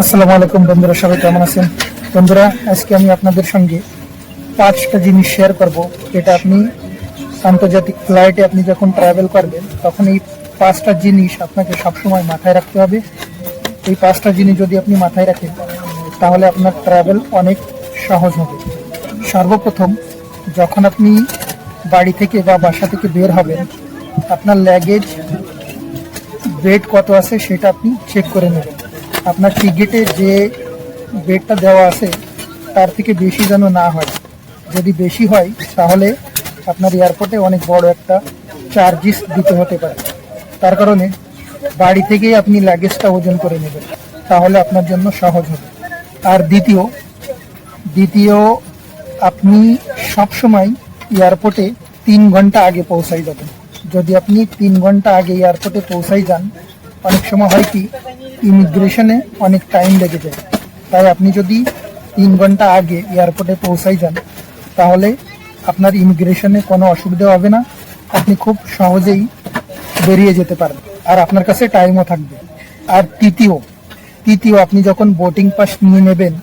আসসালামু আলাইকুম বন্ধুরা, সবাই কেমন আছেন? বন্ধুরা, আজকে আমি আপনাদের সঙ্গে 5টা জিনিস শেয়ার করব, যেটা আপনি আন্তর্জাতিক ফ্লাইটে আপনি যখন ট্রাভেল করবেন তখন এই 5টা জিনিস আপনাকে সবসময় মাথায় রাখতে হবে। এই 5টা জিনিস যদি আপনি মাথায় রাখেন তাহলে আপনার ট্রাভেল অনেক সহজ হবে। সর্বপ্রথম, যখন আপনি বাড়ি থেকে বা বাসা থেকে বের হবেন, আপনার লাগেজ ওয়েট কত আছে সেটা আপনি চেক করে নেবেন। আপনার টিকিটে যে ওয়েটটা দেওয়া আছে তার থেকে বেশি যেন না হয়। যদি বেশি হয় তাহলে আপনার এয়ারপোর্টে অনেক বড় একটা চার্জেস দিতে হতে পারে। তার কারণে বাড়ি থেকেই আপনি লাগেজটা ওজন করে নেবেন, তাহলে আপনার জন্য সহজ হবে। আর দ্বিতীয় আপনি সবসময় এয়ারপোর্টে 3 ঘন্টা আগে পৌঁছাই যাবেন। যদি আপনি 3 ঘন্টা আগে এয়ারপোর্টে পৌঁছাই যান, অনেক সময় হয় কি ইমিগ্রেশনে অনেক টাইম লেগে যায়। তাই আপনি যদি 3 ঘন্টা আগে এয়ারপোর্টে পৌঁছাই যান তাহলে আপনার ইমিগ্রেশনে কোনো অসুবিধা হবে না, আপনি খুব সহজেই বেরিয়ে যেতে পারবেন, আর আপনার কাছে টাইমও থাকবে। আর তৃতীয় আপনি যখন বোর্ডিং পাস নিয়ে নেবেন,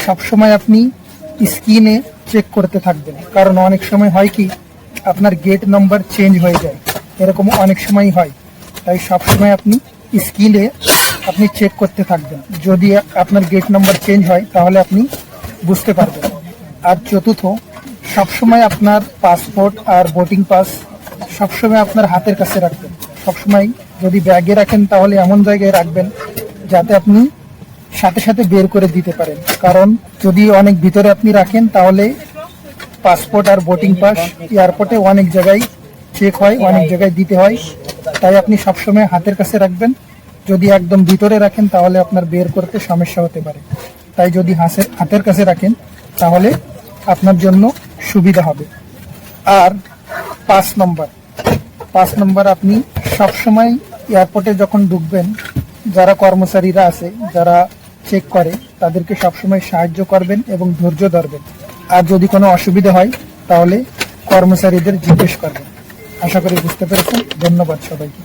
সবসময় আপনি স্ক্রিনে চেক করতে থাকবেন, কারণ অনেক সময় হয় কি আপনার গেট নাম্বার চেঞ্জ হয়ে যায়, এরকম অনেক সময় হয়। তাই সবসময় আপনি স্ক্রিনে আপনি চেক করতে থাকবেন। যদি আপনার গেট নাম্বার চেঞ্জ হয় তাহলে আপনি বুঝতে পারবেন। আর চতুর্থ, সবসময় আপনার পাসপোর্ট আর বোর্ডিং পাস সবসময় আপনার হাতের কাছে রাখবেন। সবসময় যদি ব্যাগে রাখেন তাহলে এমন জায়গায় রাখবেন যাতে আপনি সাথে সাথে বের করে দিতে পারেন, কারণ যদি অনেক ভিতরে আপনি রাখেন তাহলে পাসপোর্ট আর বোর্ডিং পাস এয়ারপোর্টে অনেক জায়গায় চেক হয়, অনেক জায়গায় দিতে হয়। তাই আপনি সবসময় হাতের কাছে রাখবেন। যদি একদম ভিতরে রাখেন তাহলে আপনার বের করতে সমস্যা হতে পারে। তাই যদি হাতের কাছে রাখেন তাহলে আপনার জন্য সুবিধা হবে। আর 5 নম্বর আপনি সবসময় এয়ারপোর্টে যখন ঢুকবেন, যারা কর্মচারীরা আছে যারা চেক করে তাদেরকে সবসময় সাহায্য করবেন এবং ধৈর্য ধরবেন। আর যদি কোনো অসুবিধা হয় তাহলে কর্মচারীদের জিজ্ঞেস করবেন। আশা করি বুঝতে পেরেছেন। ধন্যবাদ সবাইকে।